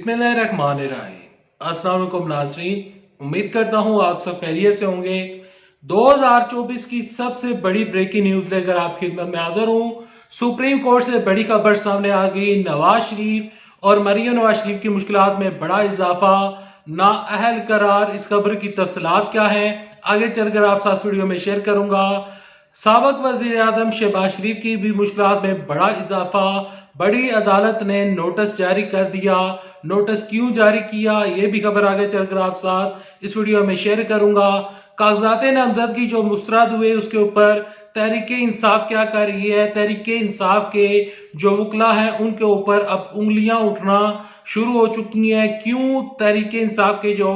बिस्मिल्लाहिर्रहमानिर्रहीम। अस्सलाम वालेकुम नाज़रीन, उम्मीद करता हूँ आप सब खैरियत से होंगे। 2024 की सबसे बड़ी ब्रेकिंग न्यूज लेकर आपकी खिदमत में हाजिर हूँ। सुप्रीम कोर्ट से बड़ी खबर सामने आ गई। नवाज शरीफ और मरियम नवाज शरीफ की मुश्किलात में बड़ा इजाफा, नाअहल करार। इस खबर की तफसीलात क्या है आगे चलकर आप साथ वीडियो में शेयर करूंगा। साबिक वजीर आजम शहबाज शरीफ की भी मुश्किलात में बड़ा इजाफा, बड़ी अदालत ने नोटिस जारी कर दिया। नोटिस क्यों जारी किया ये भी खबर आगे चलकर आप साथ इस वीडियो में शेयर करूंगा। कागजात नामजदगी जो मुस्तरद हुए उसके ऊपर तहरीक इंसाफ क्या कर रही है। तहरीक इंसाफ के जो वकला हैं उनके ऊपर अब उंगलियां उठना शुरू हो चुकी हैं। क्यों तहरीक इंसाफ के जो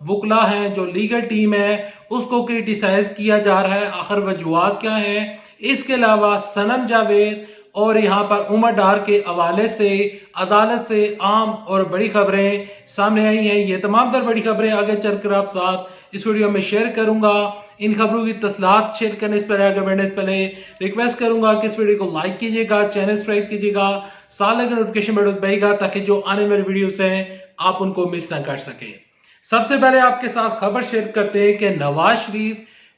वकला हैं, जो लीगल टीम है, उसको क्रिटिसाइज किया जा रहा है, आखिर वजूहात क्या है। इसके अलावा सनम जावेद और यहाँ पर उमर डार के हवाले से अदालत से आम और बड़ी खबरें सामने आई हैं। ये तमाम तर बड़ी खबरें आगे चलकर आप साथ इस वीडियो में शेयर करूंगा। इन खबरों की तफसीलात शेयर करने से पहले, आगे बढ़ने से पहले रिक्वेस्ट करूंगा कि इस वीडियो को लाइक कीजिएगा, चैनल सब्सक्राइब कीजिएगा, साथ लगे नोटिफिकेशन बेल दबाइएगा ताकि जो आने वाली वीडियोस हैं आप उनको मिस ना कर सके। सबसे पहले आपके साथ खबर शेयर करते हैं कि नवाज शरीफ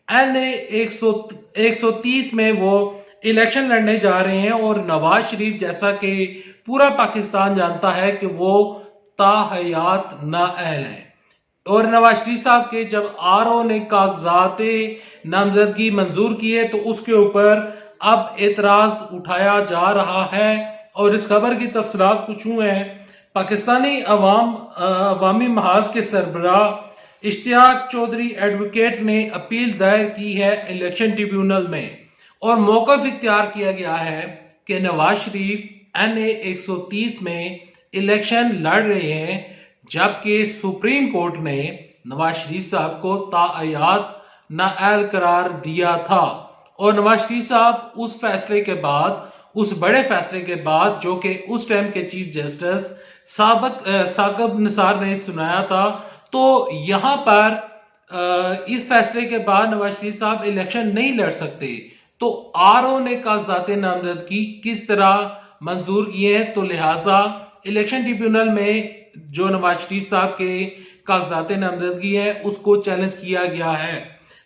NA 130 में वो इलेक्शन लड़ने जा रहे हैं। और नवाज शरीफ, जैसा कि पूरा पाकिस्तान जानता है, कि वो ताहयात नाअहल है। और नवाज शरीफ साहब के जब RO ने कागजात नामजदगी मंजूर किए तो उसके ऊपर अब एतराज उठाया जा रहा है। और इस खबर की तफसीलात कुछ यूं है। पाकिस्तानी अवामी महाज के सरबराह इश्तियाक चौधरी एडवोकेट ने अपील दायर की है इलेक्शन ट्रिब्यूनल में, और मौक़िफ़ इख्तियार किया गया है कि नवाज शरीफ NA 130 में इलेक्शन लड़ रहे हैं, जबकि सुप्रीम कोर्ट ने नवाज शरीफ साहब को ताअयात नाअहल करार दिया था। और नवाज शरीफ साहब उस फैसले के बाद, उस बड़े फैसले के बाद, जो कि उस टाइम के चीफ जस्टिस साकिब निसार ने सुनाया था, तो यहां पर इस फैसले के बाद नवाज शरीफ साहब इलेक्शन नहीं लड़ सकते। तो RO ने कागजात नामजदगी किस तरह मंजूर किए हैं, तो लिहाजा इलेक्शन ट्रिब्यूनल में जो नवाज शरीफ साहब के कागजात नामजदगी है उसको चैलेंज किया गया है।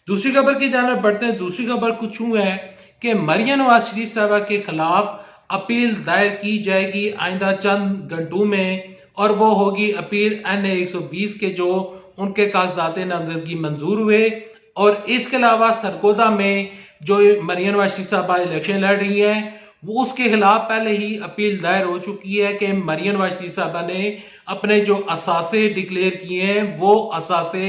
दूसरी खबर की जानिब बढ़ते हैं। दूसरी खबर कुछ यूं है कि मरियम नवाज शरीफ साहबा के खिलाफ अपील दायर की जाएगी आइंदा चंद घंटों में, और वो होगी अपील NA 120 के जो उनके कागजात नामजदगी मंजूर हुए। और इसके अलावा सरगोदा में जो मरियम नवाज शरीफ साहबा इलेक्शन लड़ रही हैं, वो उसके खिलाफ पहले ही अपील दायर हो चुकी है कि मरियम नवाज शरीफ साहबा ने अपने जो असासे डिक्लेयर किए हैं वो असासे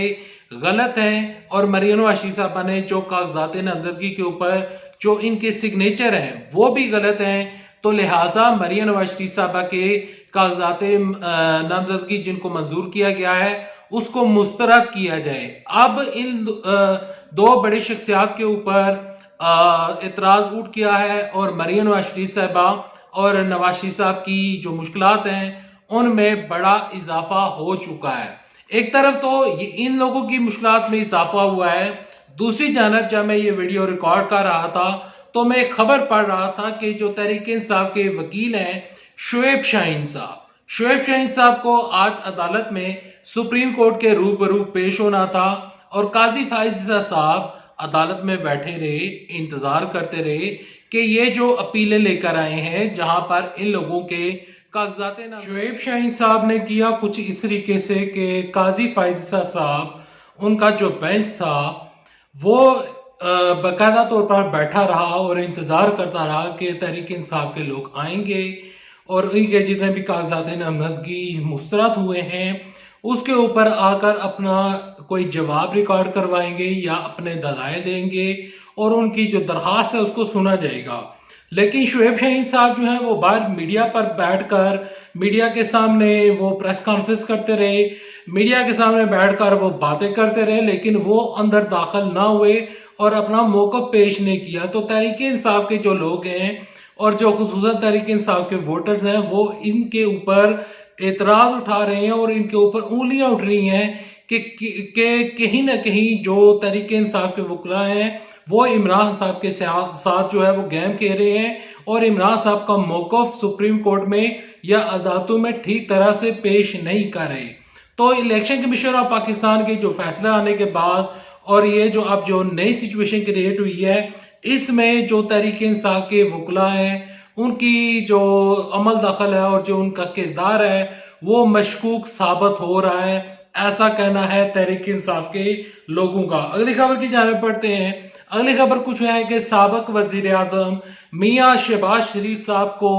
गलत हैं, और मरियम नवाज शरीफ साहबा ने जो कागजात नामजदगी के ऊपर जो इनके सिग्नेचर हैं वो भी गलत हैं। तो लिहाजा मरियम नवाज शरीफ साहबा के कागजात नामजदगी जिनको मंजूर किया गया है उसको मुस्तरद किया जाए। अब इन दो बड़ी शख्सियात के ऊपर एतराज उठ गया है, और मरियम नवाज शरीफ साहबा और नवाज शरीफ साहब की जो मुश्किलात हैं उनमें बड़ा इजाफा हो चुका है। एक तरफ तो इन लोगों की मुश्किलात में इजाफा हुआ है, दूसरी जानब जब मैं ये वीडियो रिकॉर्ड कर रहा था तो मैं एक खबर पढ़ रहा था कि जो तहरीक इंसाफ के वकील हैं शुएब शाहीन साहब को आज अदालत में सुप्रीम कोर्ट के रूबरू पेश होना था। और काजी फाइज़ साहब अदालत में बैठे रहे, इंतजार करते रहे कि ये जो अपीलें लेकर आए हैं जहां पर इन लोगों के कागजात ना। शुएब शाहीन साहब ने किया कुछ इस तरीके से कि काजी फाइज़ साहब, उनका जो बेंच था वो बाकायदा तौर पर बैठा रहा और इंतजार करता रहा कि तहरीक इंसाफ के लोग आएंगे और इनके जितने भी कागजात नामजदगी मुस्तरद हुए हैं उसके ऊपर आकर अपना कोई जवाब रिकॉर्ड करवाएंगे या अपने दलाइल देंगे और उनकी जो दरखास्त है उसको सुना जाएगा। लेकिन शुएब शाहीन साहब जो है वो बाहर मीडिया पर बैठकर मीडिया के सामने वो प्रेस कॉन्फ्रेंस करते रहे, मीडिया के सामने बैठकर वो बातें करते रहे, लेकिन वो अंदर दाखिल ना हुए और अपना मौक़िफ़ पेश नहीं किया। तो तहरीक इंसाफ के जो लोग हैं और जो खुसूसन तहरीक इंसाफ के वोटर्स हैं वो इनके ऊपर एतराज उठा रहे हैं और इनके ऊपर उंगलियां उठ रही हैं कि कहीं ना कहीं जो तहरीक इंसाफ के वकला हैं वो इमरान साहब के साथ जो है वो गेम खेल रहे हैं और इमरान साहब का मौकफ सुप्रीम कोर्ट में या अदालतों में ठीक तरह से पेश नहीं कर रहे। तो इलेक्शन कमीशन ऑफ पाकिस्तान के जो फैसला आने के बाद और ये जो अब जो नई सिचुएशन क्रिएट हुई है, इसमें जो तहरीक इंसाफ के वकला हैं उनकी जो अमल दखल है और जो उनका किरदार है वो मशकूक साबित हो रहा है, ऐसा कहना है तहरीक इंसाफ के लोगों का। अगली खबर की जानिब पढ़ते हैं। अगली खबर कुछ है कि साबिक वजीर आजम मियां शहबाज शरीफ साहब को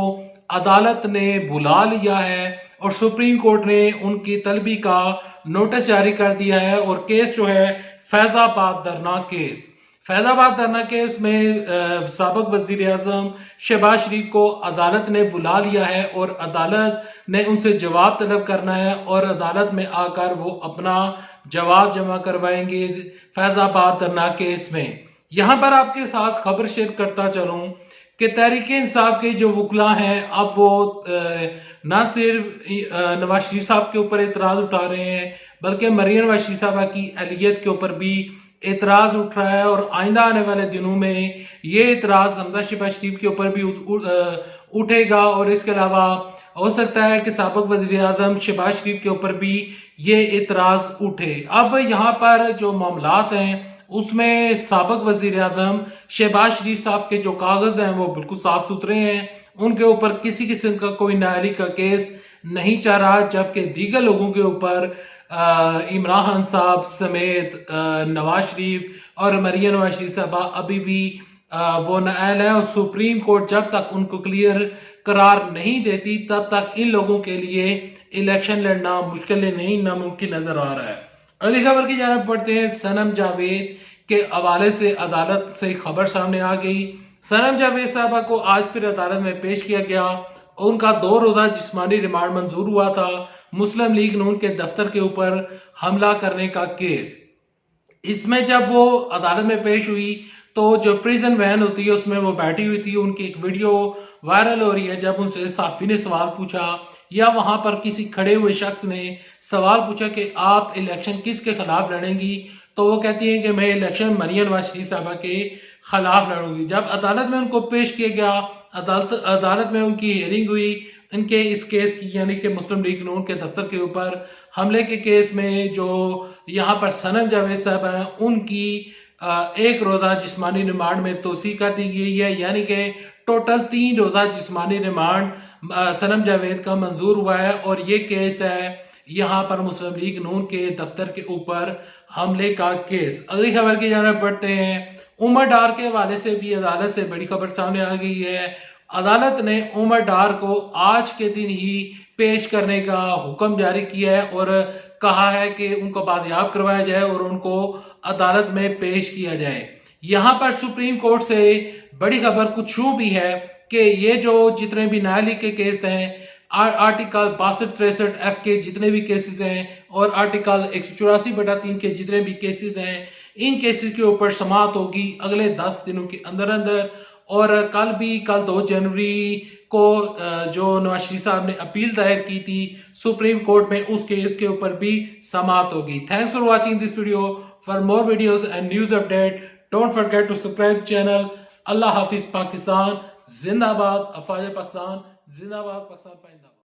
अदालत ने बुला लिया है और सुप्रीम कोर्ट ने उनकी तलबी का नोटिस जारी कर दिया है और केस जो है फैजाबाद धरना केस। फैजाबाद धरना केस में साबिक वजीर आजम शहबाज शरीफ को अदालत ने बुला लिया है और अदालत ने उनसे जवाब तलब करना है और अदालत में आकर वो अपना जवाब जमा करवाएंगे फैजाबाद धरना केस में। यहां पर आपके साथ खबर शेयर करता चलूं कि तहरीक इंसाफ के जो वकला हैं अब वो न सिर्फ नवाज शरीफ साहब के ऊपर एतराज उठा रहे हैं बल्कि मरियम नवाज शरीफ साहबा की अहलियत के ऊपर भी एतराज उठ रहा है और आइंदा आने वाले दिनों में ये एतराज हमजा शहबाज शरीफ के ऊपर भी उठेगा और इसके अलावा हो सकता है कि साबिक वजीर आजम शहबाज शरीफ के ऊपर भी ये एतराज उठे। अब यहाँ पर जो मामलात हैं उसमें साबिक वजीर आजम शहबाज शरीफ साहब के जो कागज हैं वो बिल्कुल साफ सुथरे हैं, उनके ऊपर किसी किस्म का कोई नाअहली का केस नहीं चल रहा, जबकि दीगर लोगों के ऊपर इमरान खान साहब समेत नवाज शरीफ और मरियम नवाज शरीफ साहबा अभी भी वो नाअहल है और सुप्रीम कोर्ट जब तक उनको क्लियर करार नहीं देती तब तक इन लोगों के लिए इलेक्शन लड़ना मुश्किल नहीं नामुमकिन नजर आ रहा है। अगली खबर की जानिब पढ़ते हैं। सनम जावेद के हवाले से अदालत से खबर सामने आ गई। सनम जावेद साहबा को आज फिर अदालत में पेश किया गया। उनका 2 रोजा जिस्मानी रिमांड मंजूर हुआ था मुस्लिम लीग नून के दफ्तर के ऊपर हमला करने का केस। इसमें जब वो अदालत में पेश हुई तो जो प्रिजन वैन होती है उसमें वो बैठी हुई थी। उनकी एक वीडियो वायरल हो रही है जब उनसे साफी ने सवाल पूछा या वहां पर किसी खड़े हुए शख्स ने सवाल पूछा कि आप इलेक्शन किसके खिलाफ लड़ेंगी, तो वो कहती है कि मैं इलेक्शन मरियम नवाज शरीफ साहबा के खिलाफ लड़ूंगी। जब अदालत में उनको पेश किया गया, अदालत में उनकी हियरिंग हुई इनके इस केस की, यानी कि मुस्लिम लीग नून के दफ्तर के ऊपर हमले के केस में जो यहाँ पर सनम जावेद साहब हैं उनकी 1 रोजा जिस्मानी रिमांड में तोसी कर दी गई है, यानी कि टोटल 3 रोजा जिस्मानी रिमांड सनम जावेद का मंजूर हुआ है और ये केस है यहाँ पर मुस्लिम लीग नून के दफ्तर के ऊपर हमले का केस। अगली खबर की जानिब बढ़ते हैं। उमर डार के हवाले से भी अदालत से बड़ी खबर सामने आ गई है। अदालत ने उमर डार को आज के दिन ही पेश करने का हुक्म जारी किया है और कहा है कि उनको बाजियाब करवाया जाए और उनको अदालत में पेश किया जाए। यहाँ पर सुप्रीम कोर्ट से बड़ी खबर कुछ यूं भी है कि ये जो जितने भी नाअहली के केस हैं, आर्टिकल 62-63 F के जितने भी केसेस हैं और आर्टिकल 184/3 के जितने भी केसेस हैं, इन केसेस के ऊपर समाअत होगी अगले 10 दिनों के अंदर अंदर। और कल 2 जनवरी को जो नवाज शरीफ साहब ने अपील दायर की थी सुप्रीम कोर्ट में, उस केस के ऊपर भी समाअत होगी। Thanks for watching this video. For more videos and news update don't forget to subscribe channel. अल्लाह हाफिज पाकिस्तान जिंदाबाद, अफवाज पाकिस्तान जिंदाबाद, पाकिस्तान पाइंदा।